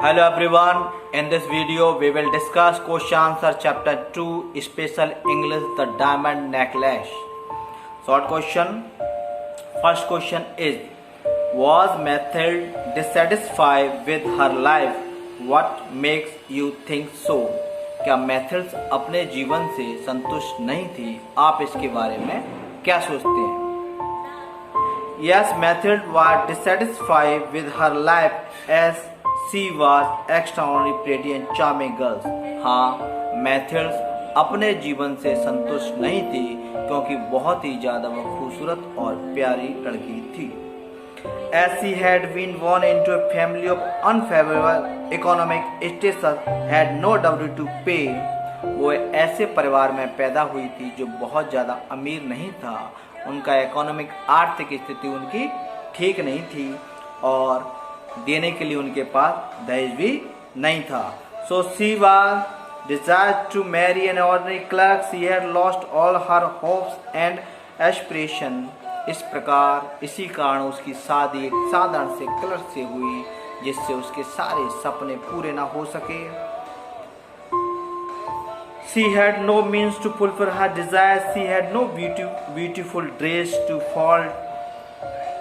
Hello everyone, in this video we will discuss question answer chapter 2 special English the diamond necklace. Short question. First question is, was Mathilde dissatisfied with her life? What makes you think so? क्या Mathilde अपने जीवन से संतुष्ट नहीं थी? आप इसके बारे में क्या सोचते हैं? Yes, Mathilde was dissatisfied with her life as she was extraordinarily pretty and charming girl. हाँ, मैथिल्ड अपने जीवन से संतुष्ट नहीं थी क्योंकि बहुत ही ज्यादा वह खूबसूरत और प्यारी लड़की थी. As she had been born into a family of unfavorable economic status, had no dowry to pay. वो ऐसे परिवार में पैदा हुई थी जो बहुत ज़्यादा अमीर नहीं था. उनका इकोनॉमिक आर्थिक स्थिति उनकी ठीक नहीं थी और देने के लिए उनके पास दहेज भी नहीं था. So she was desired to marry an ordinary clerk. She had lost all her hopes and aspirations. इस प्रकार इसी कारण उसकी शादी एक साधारण से क्लर्क से हुई जिससे उसके सारे सपने पूरे ना हो सके. She had no means to fulfill her desires. She had no beautiful dress to fall.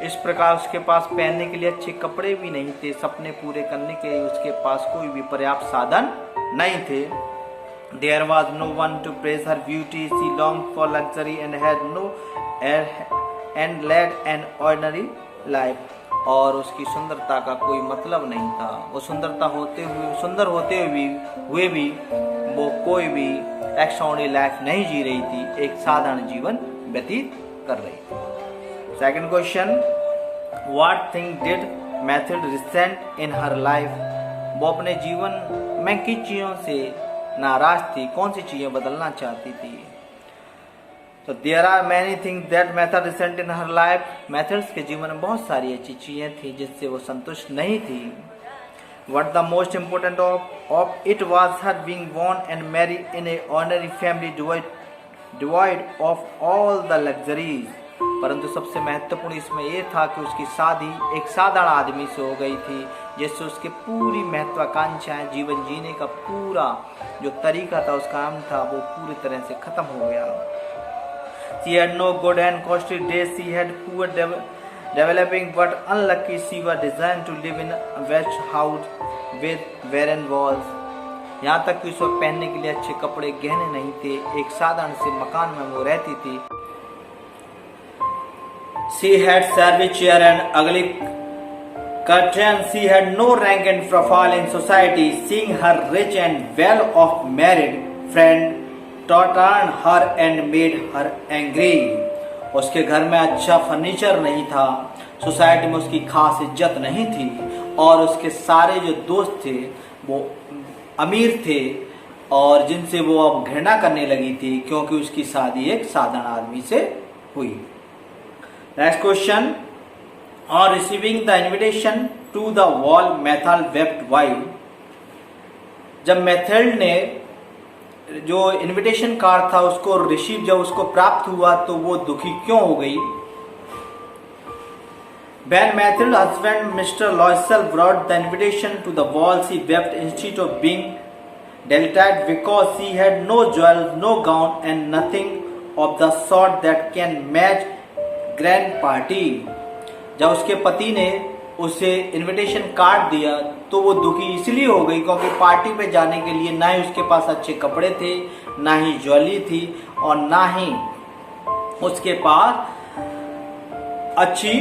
इस प्रकार उसके पास पहनने के लिए अच्छे कपड़े भी नहीं थे. सपने पूरे करने के लिए उसके पास कोई भी पर्याप्त साधन नहीं थे. There was no one to praise her beauty. She longed for luxury and had no and led an ordinary life. और उसकी सुंदरता का कोई मतलब नहीं था. वो सुंदर होते हुए भी वो कोई भी एक्स्ट्राऑर्डिनरी लाइफ नहीं जी रही थी. एक साधारण जीवन व्यतीत कर रही थी. Second question, what thing did Mathilde resent in her life? वो अपने जीवन में किन चीजों से नाराज थी? कौन सी चीजें बदलना चाहती थी? तो there are many things that Mathilde resent in her life. Mathilde के जीवन में बहुत सारी अच्छी चीजें थी जिससे वो संतुष्ट नहीं थी. What the most important of it was her being born and married in a ordinary family devoid of all the luxuries. परंतु सबसे महत्वपूर्ण इसमें यह था कि उसकी शादी एक साधारण आदमी से हो गई थी जिससे उसके पूरी महत्वाकांक्षाएं, जीवन जीने का पूरा जो तरीका था, उसका काम था, वो पूरी तरह से खत्म हो गया. She had no good and costly dress. She had poor developing but unlucky. She was designed to live in a wretched house with barren walls. यहाँ तक कि उस वक्त पहनने के लिए अच्छे कपड़े, गहने नहीं थे. एक साधारण से मकान में वो रहती थी. She had service chair and ugly curtains. She had no rank and profile in society. Seeing her rich and well-off married friend turned her and made her angry. उसके घर में अच्छा फर्नीचर नहीं था, सोसाइटी में उसकी खास इज्जत नहीं थी और उसके सारे जो दोस्त थे वो अमीर थे और जिनसे वो अब घृणा करने लगी थी क्योंकि उसकी शादी एक साधारण आदमी से हुई. Next question, on receiving the invitation to the wall Mathilde wept why. जब मैथिल्ड ने जो इनविटेशन कार्ड था उसको जब उसको प्राप्त हुआ तो वो दुखी क्यों हो गई? When Mathilde's husband Mr. Loisel brought the invitation to the ball, she wept instead of being delighted because she had no jewels, no gown, and nothing of the sort that can match grand party. जब उसके पति ने उसे invitation card दिया तो वो दुखी इसलिए हो गई क्योंकि पार्टी में जाने के लिए ना ही उसके पास अच्छे कपड़े थे, ना ही ज्वेलरी थी और ना ही उसके पास अच्छी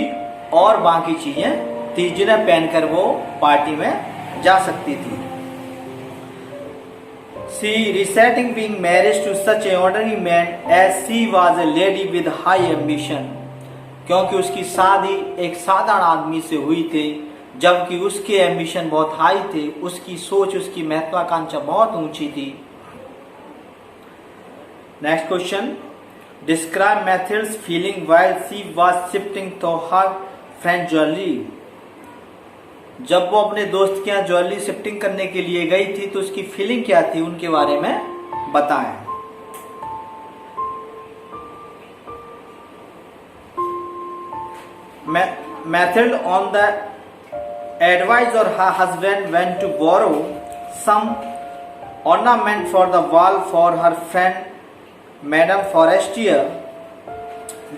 और बाकी चीजें थी जिन्हें पहनकर वो पार्टी में जा सकती थी. She resenting being married to such an ordinary man as she was a lady with high ambition. क्योंकि उसकी शादी एक साधारण आदमी से हुई थी जबकि उसके एम्बिशन बहुत हाई थे, उसकी सोच, उसकी महत्वाकांक्षा बहुत ऊंची थी. Next question, describe Mathilde's feeling while she was shifting to her friend jewellery. जब वो अपने दोस्त के यहाँ ज्वेलरी शिफ्टिंग करने के लिए गई थी तो उसकी फीलिंग क्या थी, उनके बारे में बताएं. Mathilde on the advised her husband when to borrow some ornament for the wall for her friend Madame Forestier।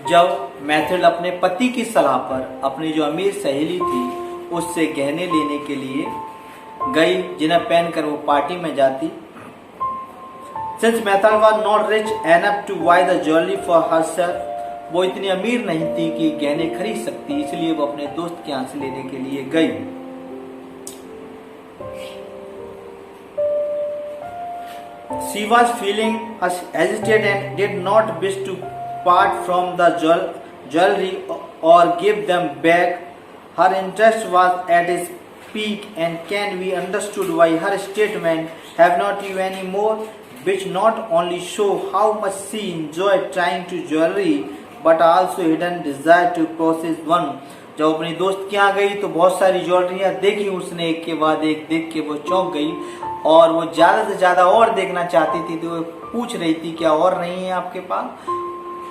जब मैथिल्ड अपने पति की सलाह पर अपनी जो अमीर सहेली थी उससे गहने लेने के लिए गई, जिन्हें पहनकर वो पार्टी में जाती। Since Mathilde was not rich enough to buy the jewelry for herself, वो इतनी अमीर नहीं थी कि गहने खरीद सकती, इसलिए वो अपने दोस्त के यहाँ से लेने के लिए गई। She was feeling hesitant and did not wish to part from the jewelry or give them back. Her interest was at its peak and can be understood why her statement, "Have not you any more?" which not only show how much she enjoyed trying to jewelry but also hidden desire to possess one। जब अपनी दोस्त के यहाँ गई तो बहुत सारी ज्वेलरियाँ देखी उसने, एक के बाद एक देख के वो चौंक गई और वो ज़्यादा से ज़्यादा और देखना चाहती थी, तो वो पूछ रही थी क्या और नहीं है आपके पास।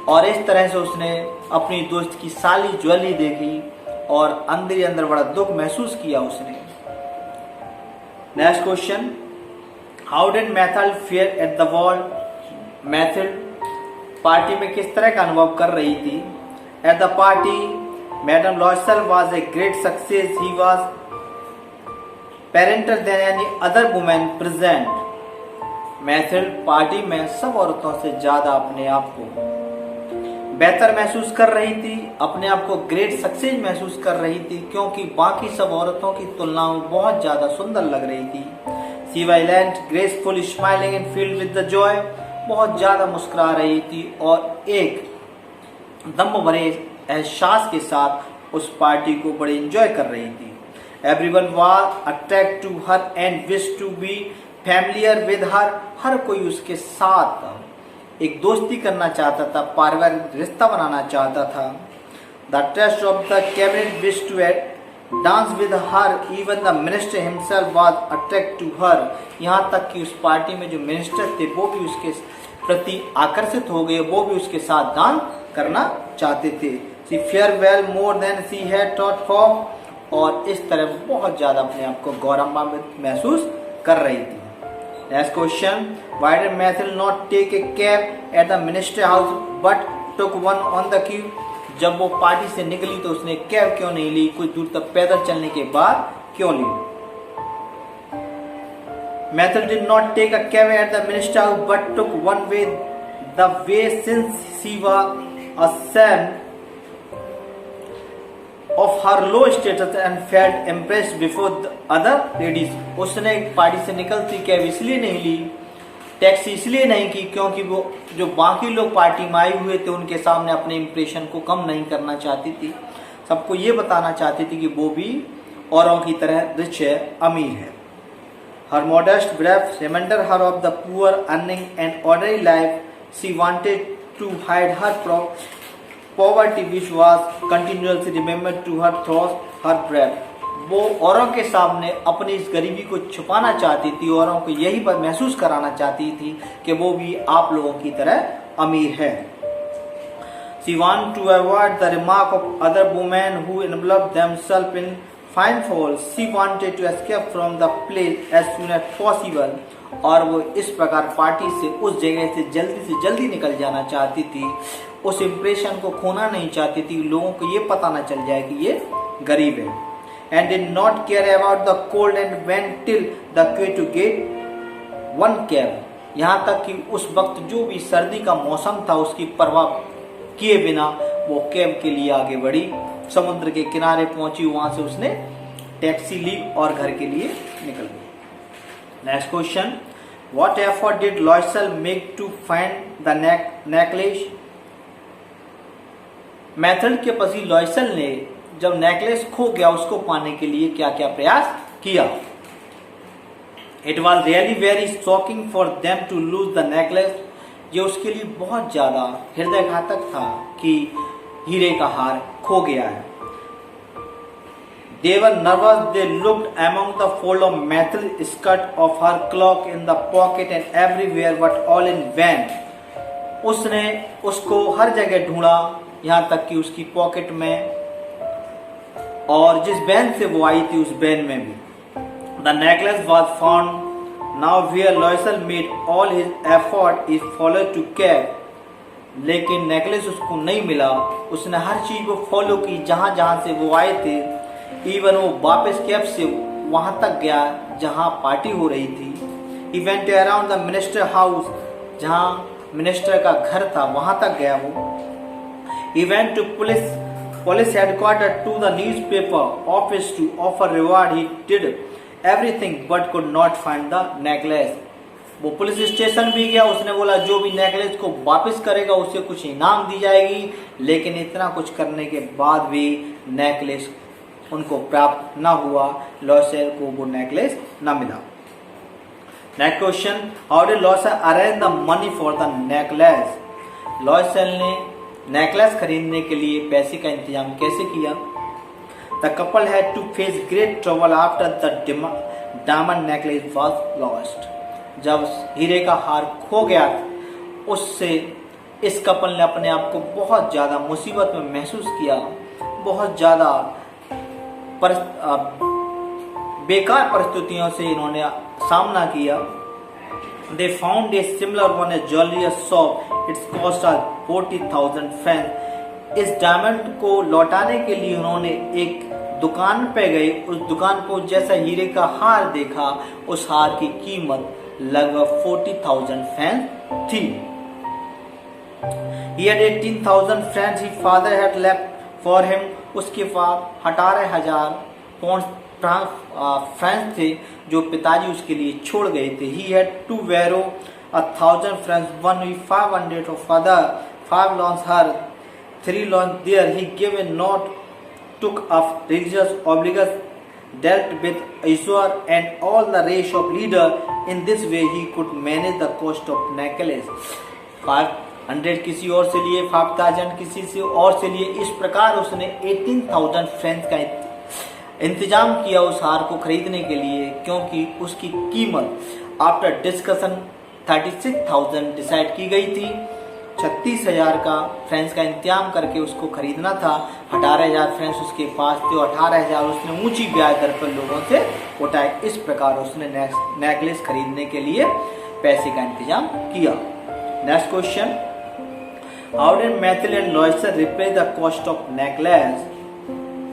और इस तरह से उसने अपनी दोस्त की सारी ज्वेलरी देखी और अंदर ही अंदर बड़ा दुख महसूस किया उसने। Next question, how did Mathilde fare at the ball. Mathilde party में किस तरह का अनुभव कर रही थी। At the party Madame Loisel was a great success, he was prettier than any other women present. Mathilde party में सब औरतों से ज्यादा अपने आप को बेहतर महसूस कर रही थी, अपने आप को ग्रेट सक्सेस महसूस कर रही थी, क्योंकि बाकी सब औरतों की तुलना में बहुत ज्यादा सुंदर लग रही थी। She was elegant, graceful, smiling and filled with the joy। बहुत ज्यादा मुस्कुरा रही थी और एक दम भरे एहसास के साथ उस पार्टी को बड़े एंजॉय कर रही थी। Everyone was attracted to her and wished to be familiar with her। हर कोई उसके साथ एक दोस्ती करना चाहता था, पारिवारिक रिश्ता बनाना चाहता था। The trust of the cabinet wished to dance with her, even the minister himself was attracted to her। यहाँ तक कि उस पार्टी में जो मिनिस्टर थे वो भी उसके प्रति आकर्षित हो गए, वो भी उसके साथ डांस करना चाहते थे। She fared well more than she had thought for। और इस तरह बहुत ज्यादा अपने आप को गौरवान्वित महसूस कर रही थी। Next question, why did Mathilde not take a cab at the minister house but took one on the queue। जब वो पार्टी से निकली तो उसने कैब क्यों नहीं ली, कुछ दूर तक पैदल चलने के बाद क्यों ली। Mathilde did not take a cab at the minister house but took one way the way since she was ashamed of her low status and felt impressed before the other ladies। उसने party से निकलती cab इसलिए नहीं ली, taxi इसलिए नहीं की क्योंकि वो जो बाकी लोग पार्टी में आए हुए थे उनके सामने अपने इम्प्रेशन को कम नहीं करना चाहती थी, सबको ये बताना चाहती थी कि वो भी औरों की तरह रिच है, अमीर है। Her modest breath reminded her of the poor earning and ordinary life। She wanted to hide her poverty which was continuously remembered to her through her breath। वो औरों के सामने अपनी इस गरीबी को छुपाना चाहती थी, औरों को यही बात महसूस कराना चाहती थी कि वो भी आप लोगों की तरह अमीर है। She wanted to avoid the remark of other women who enveloped themselves in fine folds। She wanted to escape from the place as soon as possible। और वो इस प्रकार पार्टी से उस जगह से जल्दी निकल जाना चाहती थी, उस इम्प्रेशन को खोना नहीं चाहती थी, लोगों को ये पता ना चल जाए कि ये गरीब है। And did not care about the cold and went till the queue to get one cab। यहाँ तक कि उस वक्त जो भी सर्दी का मौसम था उसकी परवाह किए बिना वो कैब के लिए आगे बढ़ी, समुद्र के किनारे पहुंची, वहां से उसने टैक्सी ली और घर के लिए निकल गई। Next question, what effort did Loisel make to find the necklace. Mathilde के पति लॉयसेल ने जब नेकलेस खो गया उसको पाने के लिए क्या क्या प्रयास किया। It was really very shocking for them to lose the necklace. ये उसके लिए बहुत ज्यादा हृदयघातक था कि हीरे का हार खो गया है। They were nervous, they looked among the fold of Mathilde's skirt of her cloak in the pocket and everywhere but all in vain। उसने उसको हर जगह ढूंढा, यहाँ तक कि उसकी पॉकेट में, और जिस बैन से वो आई थी उस बैन में भी। The necklace was found nowhere Loisel made all his effort is follow to cab, लेकिन नेकलेस उसको नहीं मिला। उसने हर चीज को फॉलो की जहां जहां से वो आए थे। इवन वो वापस कैब से वहां तक गया जहां पार्टी हो रही थी। He went around the minister house, जहां मिनिस्टर का घर था वहां तक गया वो। He went to police headquarter to the newspaper office to offer reward. He did everything but could not find the necklace. वो पुलिस स्टेशन भी गया, उसने बोला जो भी नेकलेस को वापस करेगा उसे कुछ इनाम दी जाएगी, लेकिन इतना कुछ करने के बाद भी नेकलेस उनको प्राप्त न हुआ। लॉयसेल को वो नेकलेस न मिला। Next question, how did Loisel arrange the money for the necklace? Loisel ने नेकलेस खरीदने के लिए पैसे का इंतजाम कैसे किया? The couple had to face great trouble after the diamond necklace was lost. जब हीरे का हार खो गया उससे इस कपल ने अपने आप को बहुत ज्यादा मुसीबत में महसूस किया, बहुत ज्यादा बेकार परिस्थितियों से इन्होंने सामना किया। They found a similar one at jewellery shop, it's cost 40,000 Frank. इस डायमंड को लौटाने के लिए उन्होंने एक दुकान पे गए। उस दुकान को जैसा हीरे का हार देखा, उस हार की कीमत लगभग 40,000 फ्रैंक थी। He had 18,000 francs his father had left for him। उसके पास 18,000 फ्रांस थे जो पिताजी उसके लिए छोड़ गए थे। He had to borrow 1,000 francs, one with 500 of father, 5 loans her, 3 loans there. He gave a note, took of religious obligations, dealt with Ishwar and all the race of leader. In this way he could manage the cost of necklace। 500 किसी और से लिए, 5,000 किसी से और से लिए। इस प्रकार उसने 18,000 फ्रेंच का इंतजाम किया उस हार को खरीदने के लिए, क्योंकि उसकी कीमत आफ्टर डिस्कशन 36,000 डिसाइड की गई थी। 36,000 का फ्रेंच का इंतजाम करके उसको खरीदना था। 18,000 फ्रेंच उसके पास थे और 18,000 उसने ऊंची ब्याज दर पर लोगों से उठाए। इस प्रकार उसने नेकलेस खरीदने के लिए पैसे का इंतजाम किया। Next question, how did Mathilde and Loisel repay the cost of necklace?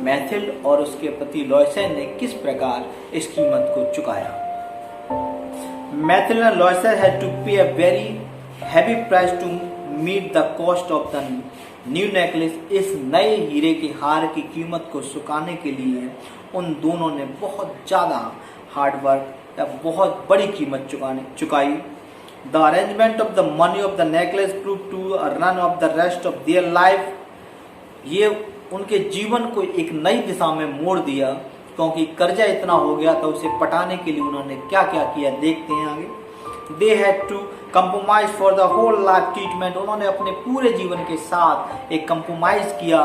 Mathilde और उसके पति लॉयसेल ने किस प्रकार इस कीमत को चुकाया? Mathilde and Loisel had to pay a very heavy price to meet the cost of the new necklace. इस नए हीरे के हार की कीमत को चुकाने के लिए उन दोनों ने बहुत ज्यादा हार्डवर्क या बहुत बड़ी कीमत चुकाई। The arrangement of the money of the necklace prove to run of the rest of their life. ये उनके जीवन को एक नई दिशा में मोड़ दिया, क्योंकि कर्जा इतना हो गया था। उसे पटाने के लिए उन्होंने क्या क्या किया देखते हैं आगे। They had to compromise for the whole life treatment। उन्होंने अपने पूरे जीवन के साथ एक कंप्रोमाइज किया।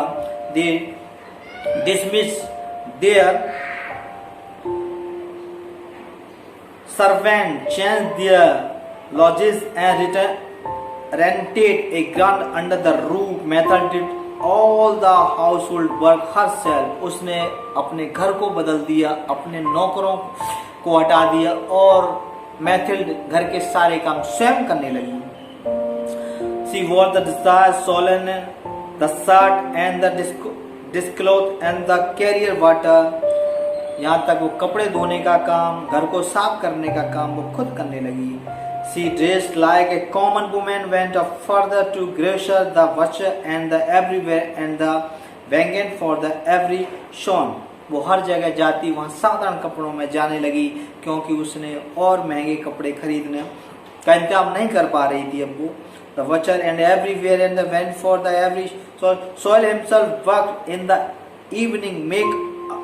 They dismissed their servant, changed their lodges and rented a ground under the roof। Method did all the household work herself। उसने अपने घर को बदल दिया, अपने नौकरों को हटा दिया और मैथिल्ड घर के सारे काम स्वयं करने लगी। She wore the desired solen, the shirt and the dishcloth and the carrier water। यहाँ तक वो कपड़े धोने का काम, घर को साफ करने का काम वो खुद करने लगी। She dressed like a common woman, went up further to grocer, the butcher and the everywhere and the wagon for the every shone। वो हर जगह जाती, वहाँ साधारण कपड़ों में जाने लगी, क्योंकि उसने और महंगे कपड़े खरीदने का इंतजाम नहीं कर पा रही थी अब वो। The butcher and everywhere and the went for the every soil himself worked in the evening,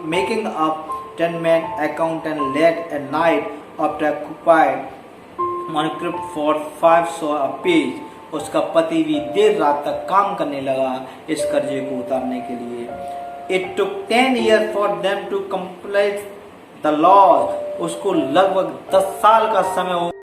making up 10-man account and late at night after occupied manuscript for 500 a page। उसका पति भी देर रात तक काम करने लगा इस कर्जे को उतारने के लिए। It took 10 years for them to complete the laws। उसको लगभग 10 साल का समय